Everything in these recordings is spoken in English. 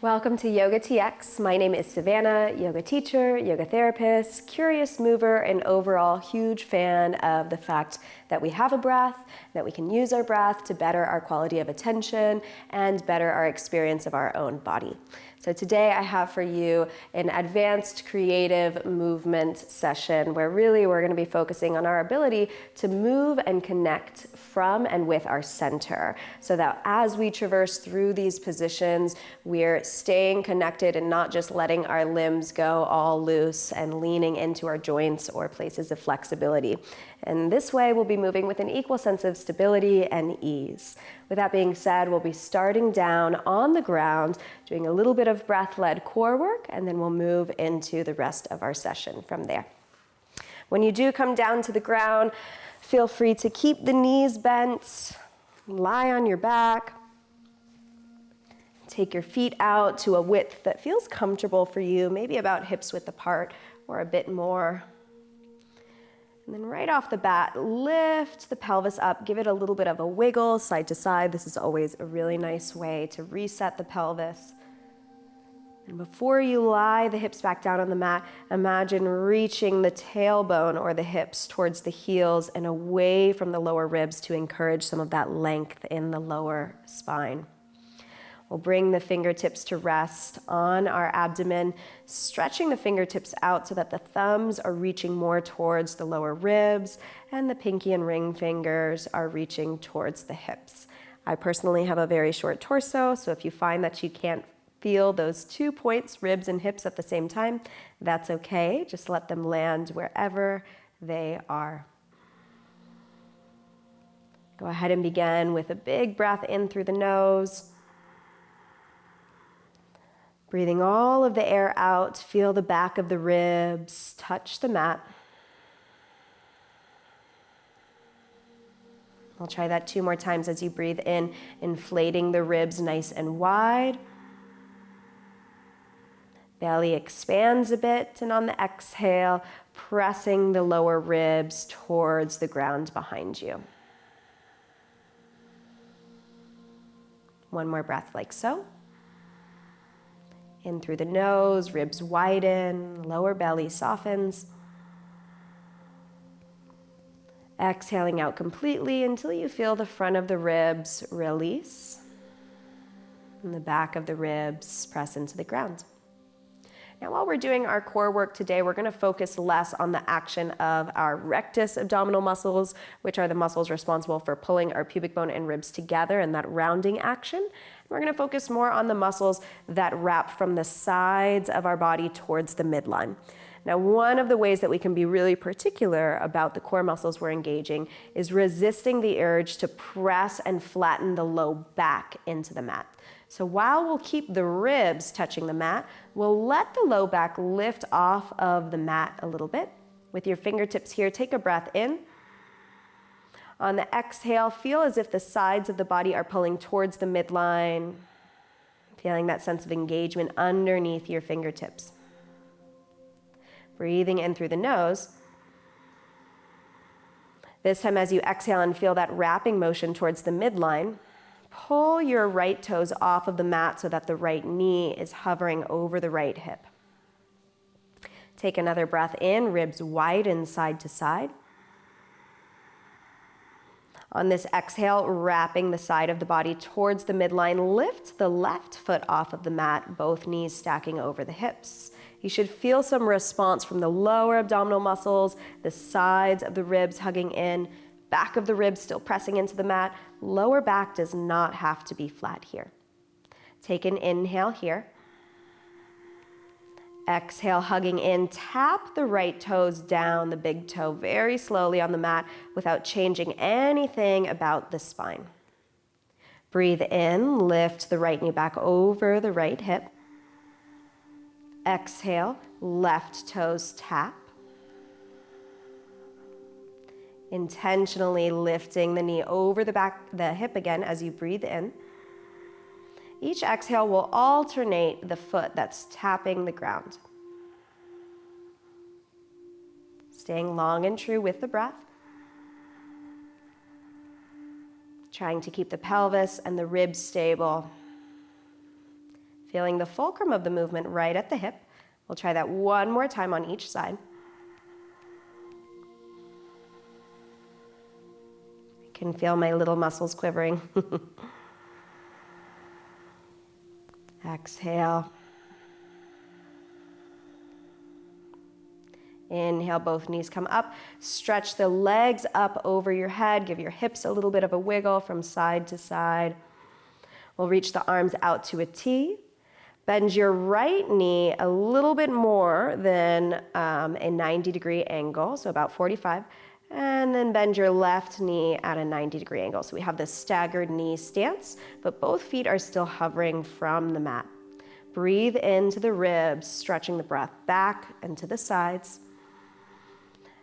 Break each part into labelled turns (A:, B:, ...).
A: Welcome to YOGATX. My name is Savannah, yoga teacher, yoga therapist, curious mover, and overall huge fan of the fact that we have a breath, that we can use our breath to better our quality of attention and better our experience of our own body. So today I have for you an advanced creative movement session where really we're going to be focusing on our ability to move and connect from and with our center, so that as we traverse through these positions, we're staying connected and not just letting our limbs go all loose and leaning into our joints or places of flexibility. And this way we'll be moving with an equal sense of stability and ease. With that being said, we'll be starting down on the ground, doing a little bit of breath-led core work, and then we'll move into the rest of our session from there. When you do come down to the ground, feel free to keep the knees bent, lie on your back, take your feet out to a width that feels comfortable for you, maybe about hips width apart or a bit more. And then right off the bat, lift the pelvis up, give it a little bit of a wiggle side to side. This is always a really nice way to reset the pelvis. And before you lie the hips back down on the mat, imagine reaching the tailbone or the hips towards the heels and away from the lower ribs to encourage some of that length in the lower spine. We'll bring the fingertips to rest on our abdomen, stretching the fingertips out so that the thumbs are reaching more towards the lower ribs and the pinky and ring fingers are reaching towards the hips. I personally have a very short torso, so if you find that you can't feel those 2 points, ribs and hips at the same time, that's okay. Just let them land wherever they are. Go ahead and begin with a big breath in through the nose. Breathing all of the air out, feel the back of the ribs touch the mat. I'll try that 2 more times as you breathe in, inflating the ribs nice and wide. Belly expands a bit, and on the exhale, pressing the lower ribs towards the ground behind you. One more breath like so. In through the nose, ribs widen, lower belly softens. Exhaling out completely until you feel the front of the ribs release and the back of the ribs press into the ground. Now, while we're doing our core work today, we're going to focus less on the action of our rectus abdominal muscles, which are the muscles responsible for pulling our pubic bone and ribs together in that rounding action. We're going to focus more on the muscles that wrap from the sides of our body towards the midline. Now, one of the ways that we can be really particular about the core muscles we're engaging is resisting the urge to press and flatten the low back into the mat. So while we'll keep the ribs touching the mat, we'll let the low back lift off of the mat a little bit. With your fingertips here, take a breath in. On the exhale, feel as if the sides of the body are pulling towards the midline, feeling that sense of engagement underneath your fingertips. Breathing in through the nose. This time as you exhale and feel that wrapping motion towards the midline, pull your right toes off of the mat so that the right knee is hovering over the right hip. Take another breath in, ribs widen side to side. On this exhale, wrapping the side of the body towards the midline, lift the left foot off of the mat, both knees stacking over the hips. You should feel some response from the lower abdominal muscles, the sides of the ribs hugging in, back of the ribs still pressing into the mat. Lower back does not have to be flat here. Take an inhale here. Exhale, hugging in. Tap the right toes down, the big toe, very slowly on the mat without changing anything about the spine. Breathe in, lift the right knee back over the right hip. Exhale, left toes tap. Intentionally lifting the knee over the hip again as you breathe in. Each exhale will alternate the foot that's tapping the ground. Staying long and true with the breath. Trying to keep the pelvis and the ribs stable. Feeling the fulcrum of the movement right at the hip. We'll try that one more time on each side. I can feel my little muscles quivering. Exhale. Inhale, both knees come up. Stretch the legs up over your head. Give your hips a little bit of a wiggle from side to side. We'll reach the arms out to a T. Bend your right knee a little bit more than a 90-degree angle, so about 45. And then bend your left knee at a 90-degree angle. So we have this staggered knee stance, but both feet are still hovering from the mat. Breathe into the ribs, stretching the breath back and to the sides.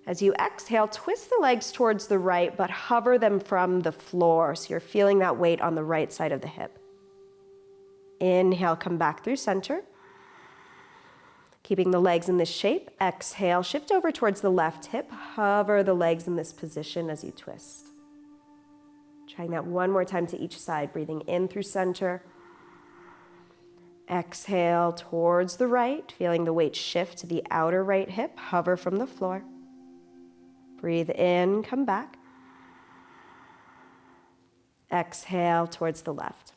A: As you exhale, twist the legs towards the right, but hover them from the floor, so you're feeling that weight on the right side of the hip. Inhale, come back through center. Keeping the legs in this shape. Exhale, shift over towards the left hip. Hover the legs in this position as you twist. Trying that one more time to each side, breathing in through center. Exhale towards the right, feeling the weight shift to the outer right hip. Hover from the floor. Breathe in, come back. Exhale towards the left.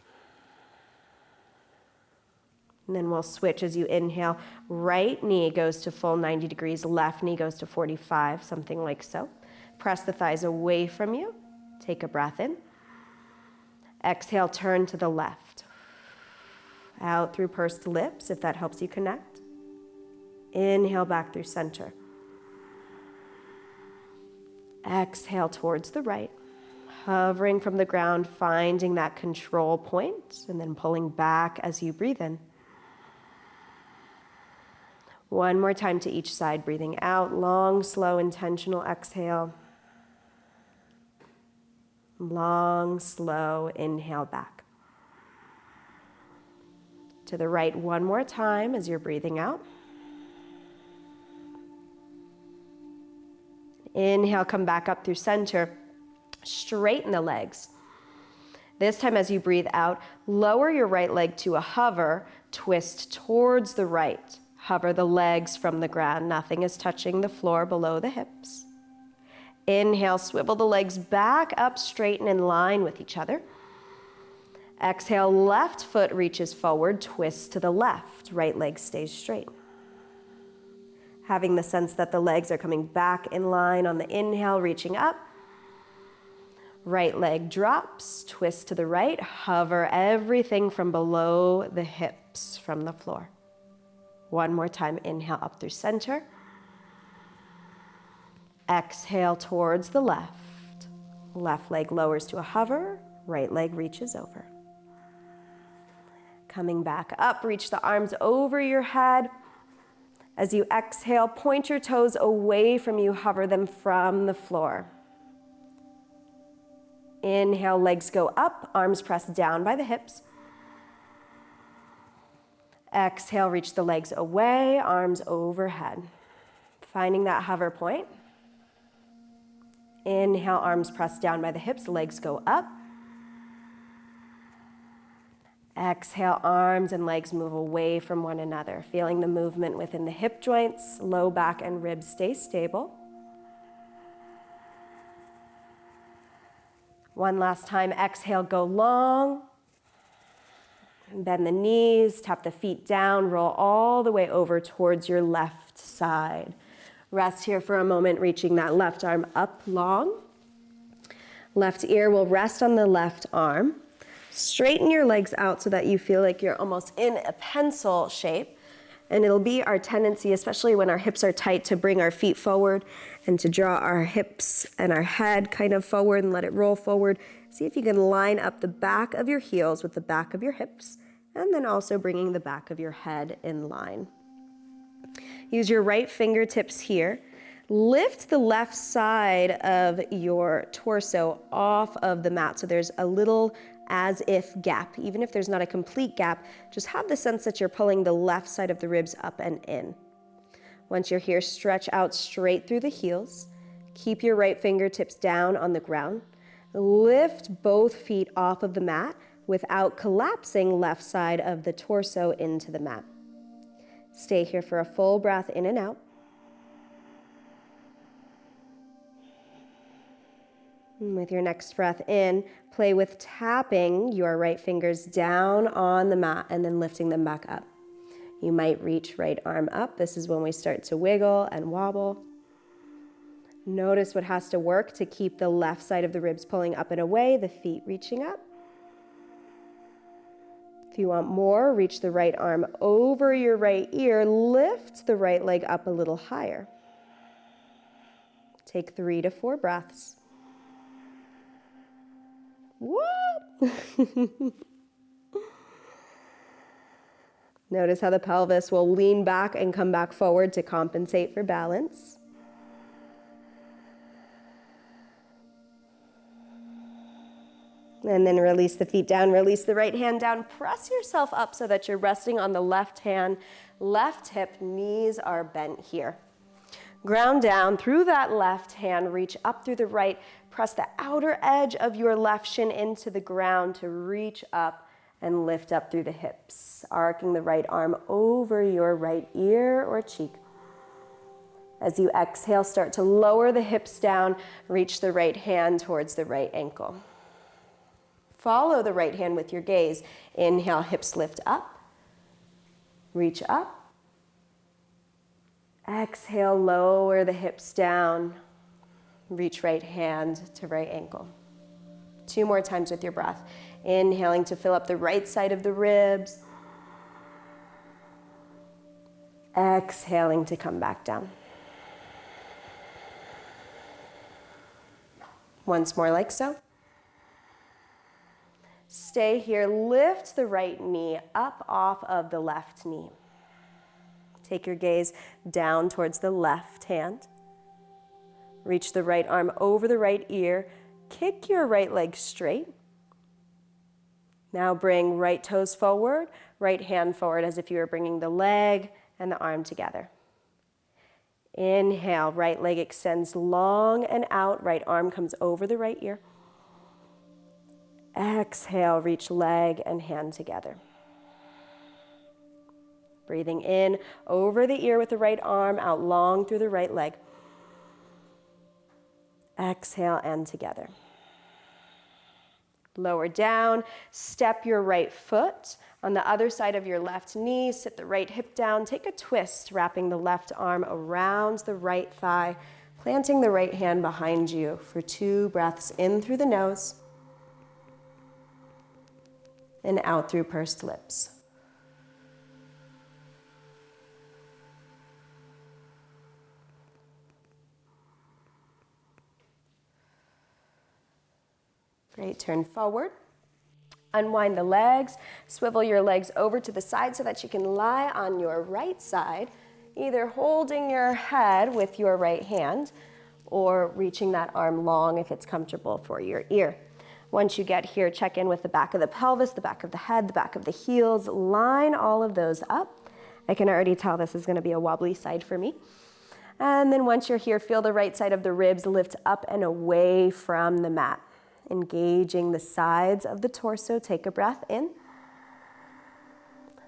A: And then we'll switch as you inhale. Right knee goes to full 90 degrees, left knee goes to 45, something like so. Press the thighs away from you. Take a breath in. Exhale, turn to the left. Out through pursed lips, if that helps you connect. Inhale back through center. Exhale towards the right. Hovering from the ground, finding that control point, and then pulling back as you breathe in. One more time to each side, breathing out, long, slow, intentional exhale. Long, slow, inhale back. To the right one more time as you're breathing out. Inhale, come back up through center. Straighten the legs. This time as you breathe out, lower your right leg to a hover, twist towards the right. Hover the legs from the ground. Nothing is touching the floor below the hips. Inhale, swivel the legs back up, straight and in line with each other. Exhale, left foot reaches forward, twist to the left. Right leg stays straight. Having the sense that the legs are coming back in line on the inhale, reaching up. Right leg drops, twist to the right, hover everything from below the hips from the floor. One more time, inhale up through center. Exhale towards the left. Left leg lowers to a hover, right leg reaches over. Coming back up, reach the arms over your head. As you exhale, point your toes away from you, hover them from the floor. Inhale, legs go up, arms press down by the hips. Exhale, reach the legs away, arms overhead. Finding that hover point. Inhale, arms press down by the hips, legs go up. Exhale, arms and legs move away from one another, feeling the movement within the hip joints, low back and ribs stay stable. One last time, exhale, go long. Bend the knees, tap the feet down, roll all the way over towards your left side. Rest here for a moment, reaching that left arm up long. Left ear will rest on the left arm. Straighten your legs out so that you feel like you're almost in a pencil shape. And it'll be our tendency, especially when our hips are tight, to bring our feet forward and to draw our hips and our head kind of forward and let it roll forward. See if you can line up the back of your heels with the back of your hips, and then also bringing the back of your head in line. Use your right fingertips here. Lift the left side of your torso off of the mat so there's a little as if gap. Even if there's not a complete gap, just have the sense that you're pulling the left side of the ribs up and in. Once you're here, stretch out straight through the heels. Keep your right fingertips down on the ground. Lift both feet off of the mat. without collapsing left side of the torso into the mat. Stay here for a full breath in and out. And with your next breath in, play with tapping your right fingers down on the mat and then lifting them back up. You might reach right arm up. This is when we start to wiggle and wobble. Notice what has to work to keep the left side of the ribs pulling up and away, the feet reaching up. If you want more, reach the right arm over your right ear, lift the right leg up a little higher. Take 3 to 4 breaths. Whoop! Notice how the pelvis will lean back and come back forward to compensate for balance. And then release the feet down, release the right hand down, press yourself up so that you're resting on the left hand, left hip, knees are bent here. Ground down through that left hand, reach up through the right, press the outer edge of your left shin into the ground to reach up and lift up through the hips, arcing the right arm over your right ear or cheek. As you exhale, start to lower the hips down, reach the right hand towards the right ankle. Follow the right hand with your gaze. Inhale, hips lift up, reach up. Exhale, lower the hips down, reach right hand to right ankle. 2 more times with your breath. Inhaling to fill up the right side of the ribs. Exhaling to come back down. Once more like so. Stay here, lift the right knee up off of the left knee. Take your gaze down towards the left hand. Reach the right arm over the right ear. Kick your right leg straight. Now bring right toes forward, right hand forward as if you were bringing the leg and the arm together. Inhale, right leg extends long and out, right arm comes over the right ear. Exhale, reach leg and hand together. Breathing in over the ear with the right arm, out long through the right leg. Exhale and together. Lower down, step your right foot on the other side of your left knee, sit the right hip down, take a twist, wrapping the left arm around the right thigh, planting the right hand behind you for 2 breaths in through the nose and out through pursed lips. Great, turn forward. Unwind the legs, swivel your legs over to the side so that you can lie on your right side, either holding your head with your right hand or reaching that arm long if it's comfortable for your ear. Once you get here, check in with the back of the pelvis, the back of the head, the back of the heels, line all of those up. I can already tell this is going to be a wobbly side for me. And then once you're here, feel the right side of the ribs lift up and away from the mat. Engaging the sides of the torso, take a breath in.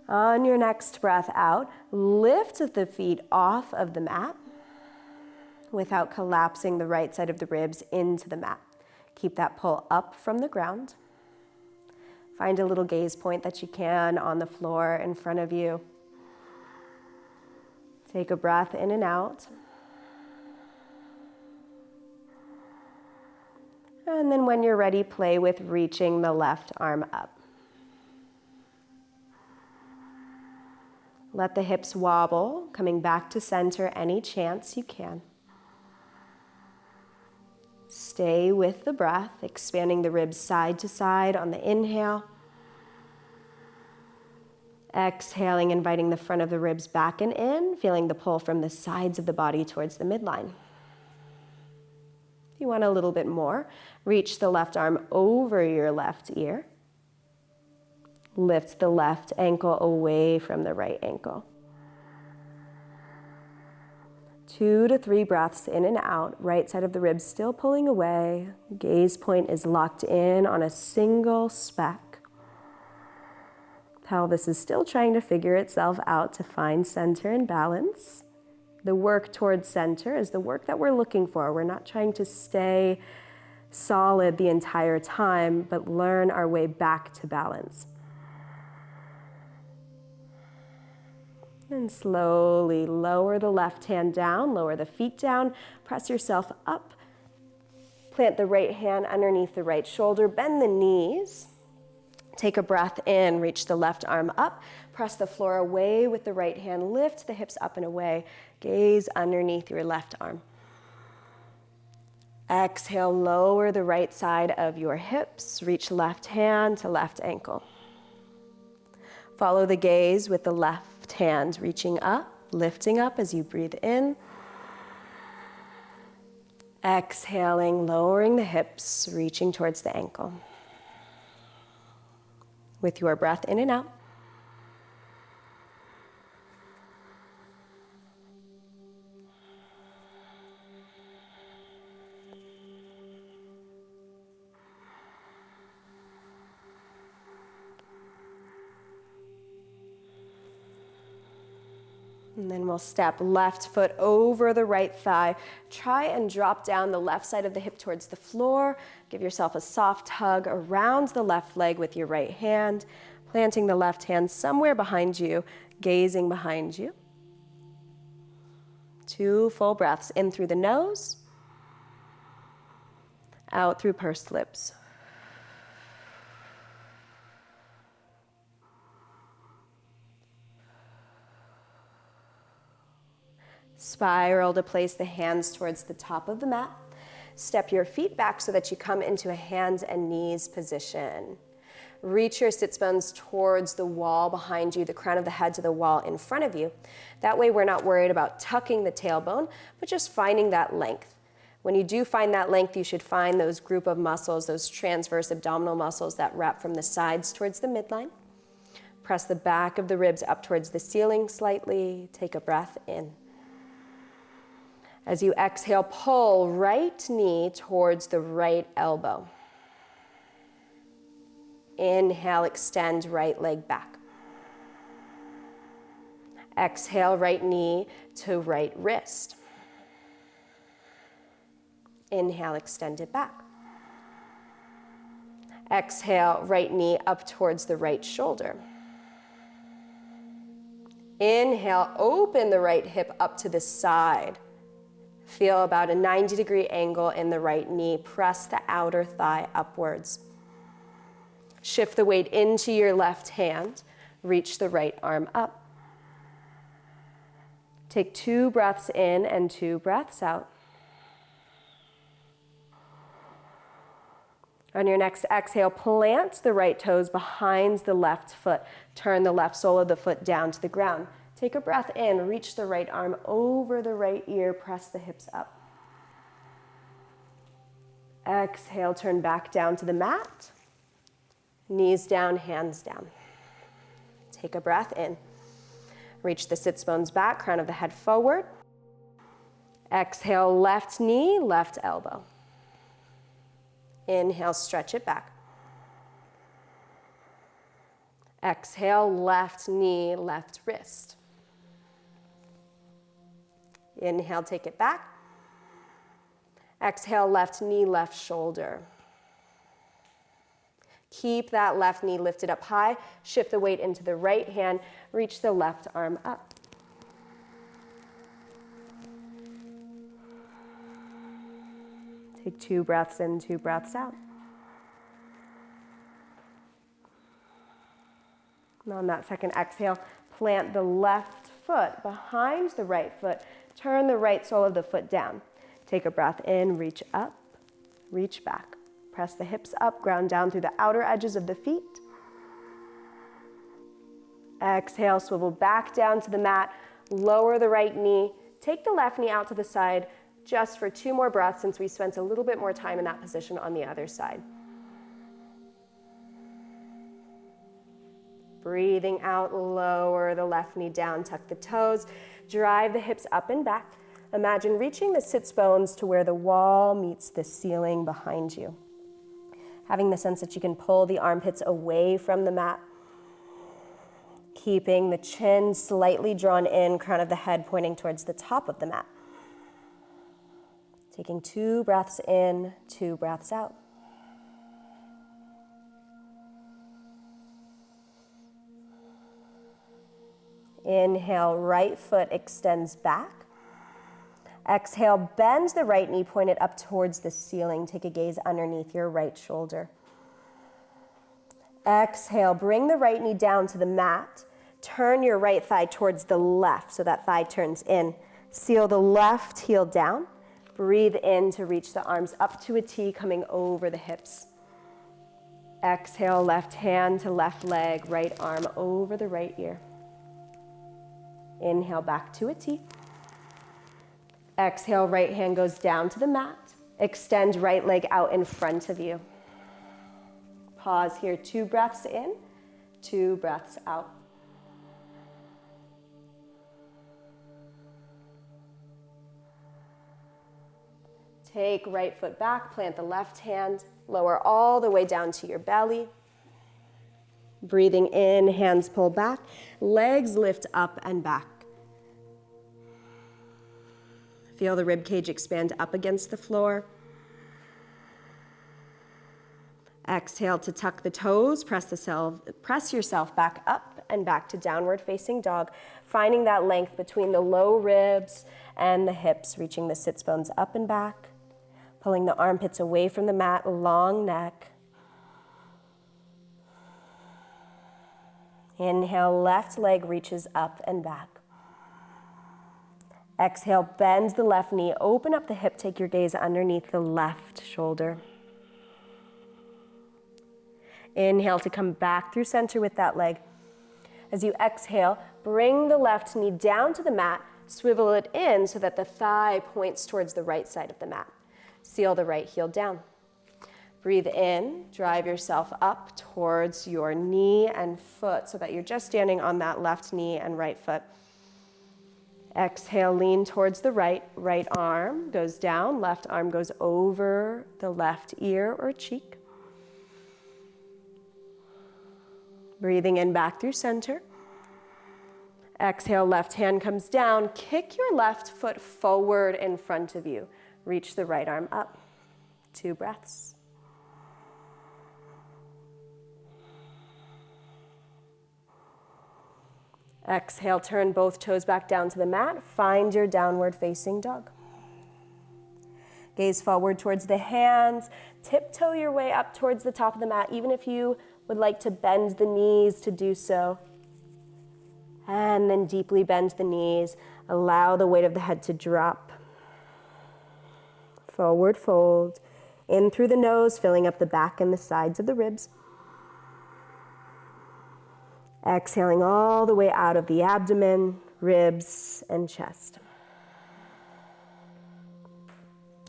A: On your next breath out, lift the feet off of the mat without collapsing the right side of the ribs into the mat. Keep that pull up from the ground. Find a little gaze point that you can on the floor in front of you. Take a breath in and out. And then when you're ready, play with reaching the left arm up. Let the hips wobble, coming back to center any chance you can. Stay with the breath, expanding the ribs side to side on the inhale. Exhaling, inviting the front of the ribs back and in, feeling the pull from the sides of the body towards the midline. If you want a little bit more, reach the left arm over your left ear. Lift the left ankle away from the right ankle. 2 to 3 breaths in and out, right side of the ribs still pulling away. Gaze point is locked in on a single speck. Pelvis is still trying to figure itself out to find center and balance. The work towards center is the work that we're looking for. We're not trying to stay solid the entire time, but learn our way back to balance. And slowly lower the left hand down, lower the feet down, press yourself up. Plant the right hand underneath the right shoulder, bend the knees. Take a breath in, reach the left arm up, press the floor away with the right hand, lift the hips up and away, gaze underneath your left arm. Exhale, lower the right side of your hips, reach left hand to left ankle. Follow the gaze with the left hand reaching up, lifting up as you breathe in. Exhaling, lowering the hips, reaching towards the ankle. With your breath in and out. And then we'll step left foot over the right thigh. Try and drop down the left side of the hip towards the floor. Give yourself a soft hug around the left leg with your right hand, planting the left hand somewhere behind you, gazing behind you. 2 full breaths, in through the nose, out through pursed lips. Spiral to place the hands towards the top of the mat. Step your feet back so that you come into a hands and knees position. Reach your sits bones towards the wall behind you, the crown of the head to the wall in front of you. That way we're not worried about tucking the tailbone, but just finding that length. When you do find that length, you should find those group of muscles, those transverse abdominal muscles that wrap from the sides towards the midline. Press the back of the ribs up towards the ceiling slightly. Take a breath in. As you exhale, pull right knee towards the right elbow. Inhale, extend right leg back. Exhale, right knee to right wrist. Inhale, extend it back. Exhale, right knee up towards the right shoulder. Inhale, open the right hip up to the side. Feel about a 90-degree angle in the right knee. Press the outer thigh upwards. Shift the weight into your left hand. Reach the right arm up. Take 2 breaths in and 2 breaths out. On your next exhale, plant the right toes behind the left foot. Turn the left sole of the foot down to the ground. Take a breath in, reach the right arm over the right ear, press the hips up. Exhale, turn back down to the mat. Knees down, hands down. Take a breath in. Reach the sits bones back, crown of the head forward. Exhale, left knee, left elbow. Inhale, stretch it back. Exhale, left knee, left wrist. Inhale, take it back. Exhale, left knee, left shoulder. Keep that left knee lifted up high. Shift the weight into the right hand. Reach the left arm up. Take 2 breaths in, 2 breaths out. And on that second exhale, plant the left foot behind the right foot. Turn the right sole of the foot down. Take a breath in, reach up, reach back. Press the hips up, ground down through the outer edges of the feet. Exhale, swivel back down to the mat, lower the right knee. Take the left knee out to the side just for 2 more breaths since we spent a little bit more time in that position on the other side. Breathing out, lower the left knee down, tuck the toes, drive the hips up and back. Imagine reaching the sits bones to where the wall meets the ceiling behind you. Having the sense that you can pull the armpits away from the mat. Keeping the chin slightly drawn in, crown of the head pointing towards the top of the mat. Taking 2 breaths in, 2 breaths out. Inhale, right foot extends back. Exhale, bend the right knee, point it up towards the ceiling. Take a gaze underneath your right shoulder. Exhale, bring the right knee down to the mat. Turn your right thigh towards the left so that thigh turns in. Seal the left heel down. Breathe in to reach the arms up to a T, coming over the hips. Exhale, left hand to left leg, right arm over the right ear. Inhale, back to a T. Exhale, right hand goes down to the mat. Extend right leg out in front of you. Pause here, 2 breaths in, 2 breaths out. Take right foot back, plant the left hand, lower all the way down to your belly. Breathing in, hands pull back, legs lift up and back. Feel the rib cage expand up against the floor. Exhale to tuck the toes, press yourself back up and back to downward facing dog, finding that length between the low ribs and the hips, reaching the sits bones up and back, pulling the armpits away from the mat, long neck. Inhale, left leg reaches up and back. Exhale, bend the left knee, open up the hip, take your gaze underneath the left shoulder. Inhale to come back through center with that leg. As you exhale, bring the left knee down to the mat, swivel it in so that the thigh points towards the right side of the mat. Seal the right heel down. Breathe in, drive yourself up towards your knee and foot so that you're just standing on that left knee and right foot. Exhale, lean towards the right. Right arm goes down, left arm goes over the left ear or cheek. Breathing in back through center. Exhale, left hand comes down. Kick your left foot forward in front of you. Reach the right arm up. 2 breaths. Exhale, turn both toes back down to the mat. Find your downward facing dog. Gaze forward towards the hands. Tiptoe your way up towards the top of the mat, even if you would like to bend the knees to do so. And then deeply bend the knees. Allow the weight of the head to drop. Forward fold. In through the nose, filling up the back and the sides of the ribs. Exhaling all the way out of the abdomen, ribs, and chest.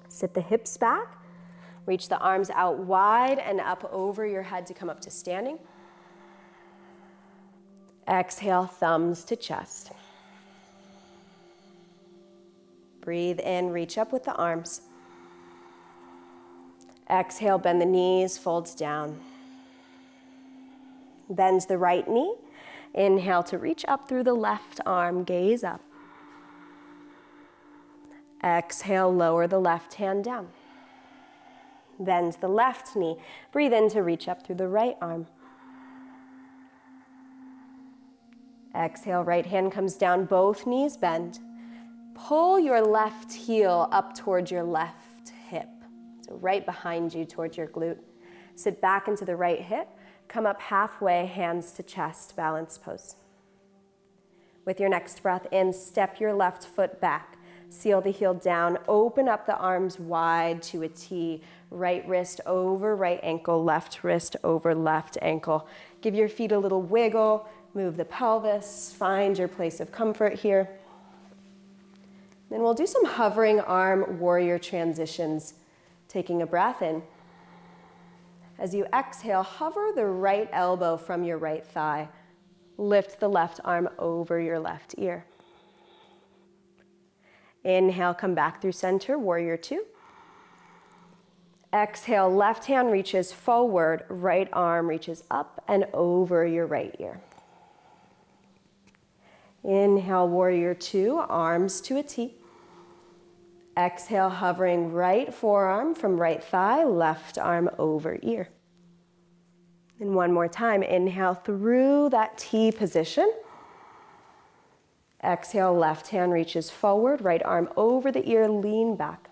A: Sit the hips back. Reach the arms out wide and up over your head to come up to standing. Exhale, thumbs to chest. Breathe in, reach up with the arms. Exhale, bend the knees, folds down. Bend the right knee. Inhale to reach up through the left arm, gaze up. Exhale, lower the left hand down. Bend the left knee. Breathe in to reach up through the right arm. Exhale, right hand comes down, both knees bend. Pull your left heel up towards your left hip. So right behind you towards your glute. Sit back into the right hip. Come up halfway, hands to chest, balance pose. With your next breath in, step your left foot back. Seal the heel down, open up the arms wide to a T. Right wrist over right ankle, left wrist over left ankle. Give your feet a little wiggle, move the pelvis, find your place of comfort here. Then we'll do some hovering arm warrior transitions. Taking a breath in. As you exhale, hover the right elbow from your right thigh. Lift the left arm over your left ear. Inhale, come back through center, warrior 2. Exhale, left hand reaches forward, right arm reaches up and over your right ear. Inhale, warrior two, arms to a T. Exhale, hovering right forearm from right thigh, left arm over ear. And one more time, inhale through that T position. Exhale, left hand reaches forward, right arm over the ear, lean back.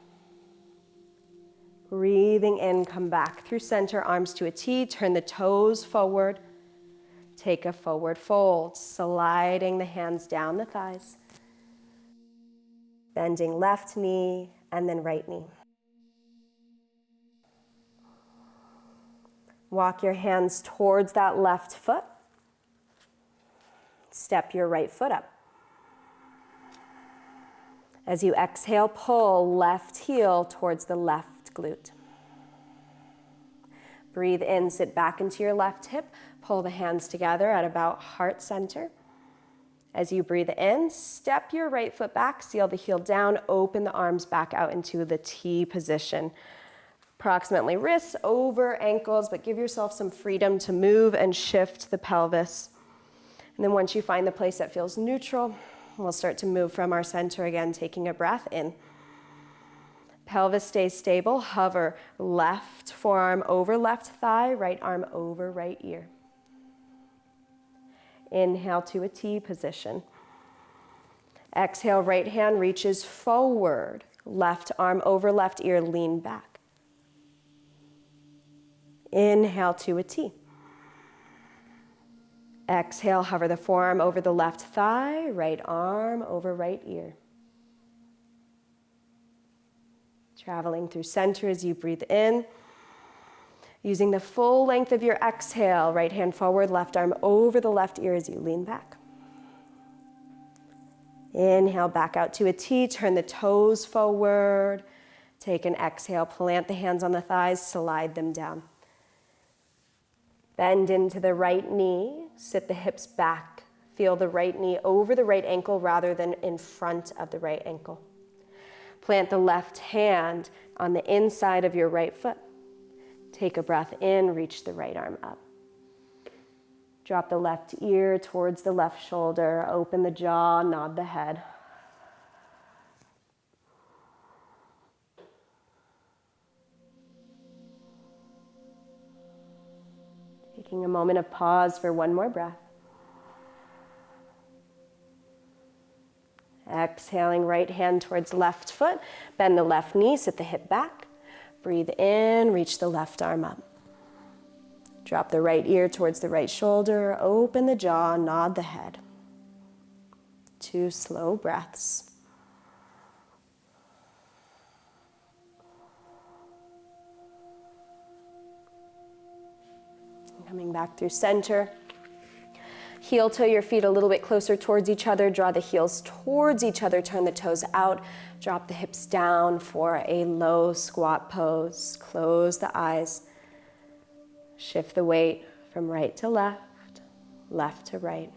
A: Breathing in, come back through center, arms to a T, turn the toes forward. Take a forward fold, sliding the hands down the thighs. Bending left knee and then right knee. Walk your hands towards that left foot. Step your right foot up. As you exhale, pull left heel towards the left glute. Breathe in, sit back into your left hip. Pull the hands together at about heart center. As you breathe in, step your right foot back, seal the heel down, open the arms back out into the T position. Approximately wrists over ankles, but give yourself some freedom to move and shift the pelvis. And then once you find the place that feels neutral, we'll start to move from our center again, taking a breath in. Pelvis stays stable, hover left forearm over left thigh, right arm over right ear. Inhale to a T position. Exhale, right hand reaches forward, left arm over left ear, lean back. Inhale to a T. Exhale, hover the forearm over the left thigh, right arm over right ear. Traveling through center as you breathe in. Using the full length of your exhale, right hand forward, left arm over the left ear as you lean back. Inhale, back out to a T, turn the toes forward. Take an exhale, plant the hands on the thighs, slide them down. Bend into the right knee, sit the hips back. Feel the right knee over the right ankle rather than in front of the right ankle. Plant the left hand on the inside of your right foot. Take a breath in, reach the right arm up. Drop the left ear towards the left shoulder, open the jaw, nod the head. Taking a moment of pause for one more breath. Exhaling, right hand towards left foot. Bend the left knee, sit the hip back. Breathe in, reach the left arm up. Drop the right ear towards the right shoulder, open the jaw, nod the head. 2 slow breaths. Coming back through center. Heel toe your feet a little bit closer towards each other. Draw the heels towards each other. Turn the toes out. Drop the hips down for a low squat pose. Close the eyes. Shift the weight from right to left, left to right.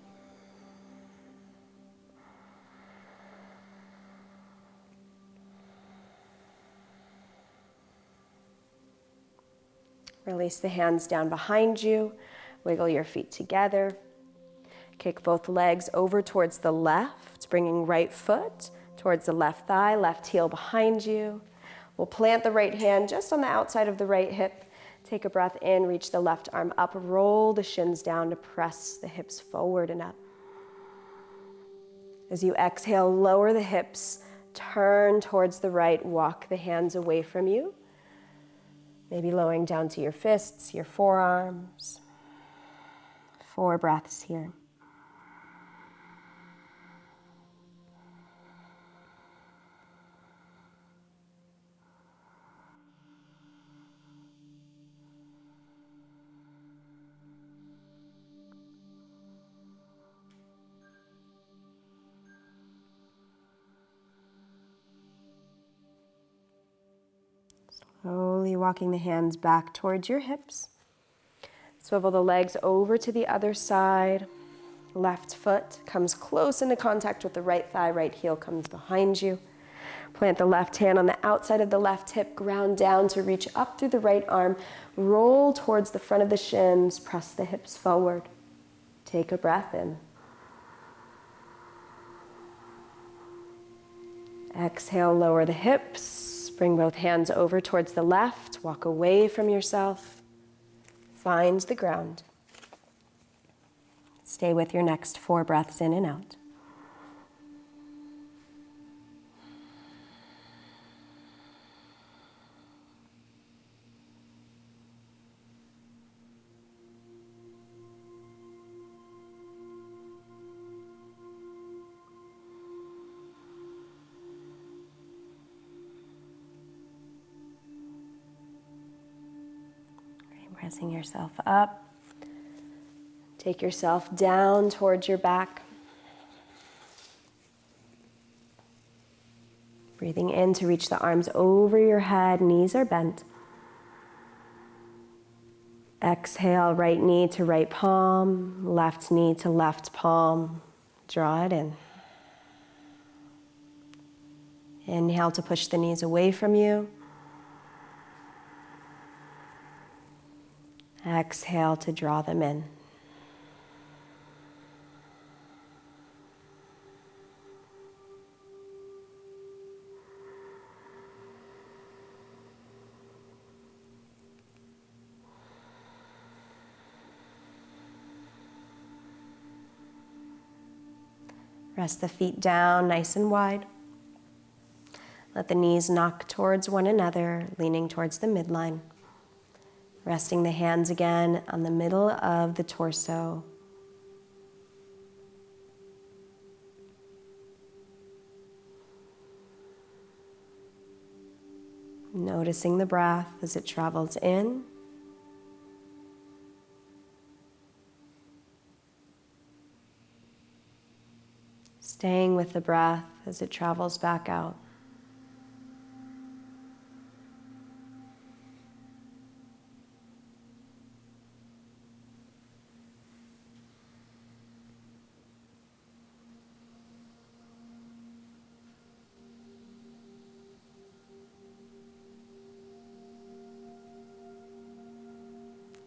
A: Release the hands down behind you. Wiggle your feet together. Kick both legs over towards the left, bringing right foot towards the left thigh, left heel behind you. We'll plant the right hand just on the outside of the right hip. Take a breath in, reach the left arm up, roll the shins down to press the hips forward and up. As you exhale, lower the hips, turn towards the right, walk the hands away from you. Maybe lowering down to your fists, your forearms. 4 breaths here. Slowly walking the hands back towards your hips. Swivel the legs over to the other side. Left foot comes close into contact with the right thigh. Right heel comes behind you. Plant the left hand on the outside of the left hip. Ground down to reach up through the right arm. Roll towards the front of the shins. Press the hips forward. Take a breath in. Exhale, lower the hips. Bring both hands over towards the left. Walk away from yourself. Find the ground. Stay with your next 4 breaths in and out. Pressing yourself up. Take yourself down towards your back. Breathing in to reach the arms over your head, knees are bent. Exhale, right knee to right palm, left knee to left palm. Draw it in. Inhale to push the knees away from you. Exhale to draw them in. Rest the feet down nice and wide. Let the knees knock towards one another, leaning towards the midline. Resting the hands again on the middle of the torso. Noticing the breath as it travels in. Staying with the breath as it travels back out.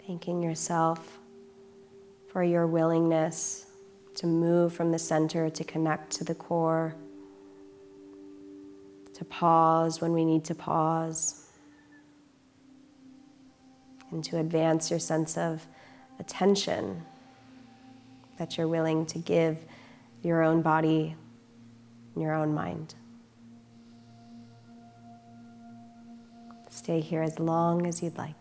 A: Thanking yourself for your willingness to move from the center, to connect to the core, to pause when we need to pause, and to advance your sense of attention that you're willing to give your own body and your own mind. Stay here as long as you'd like.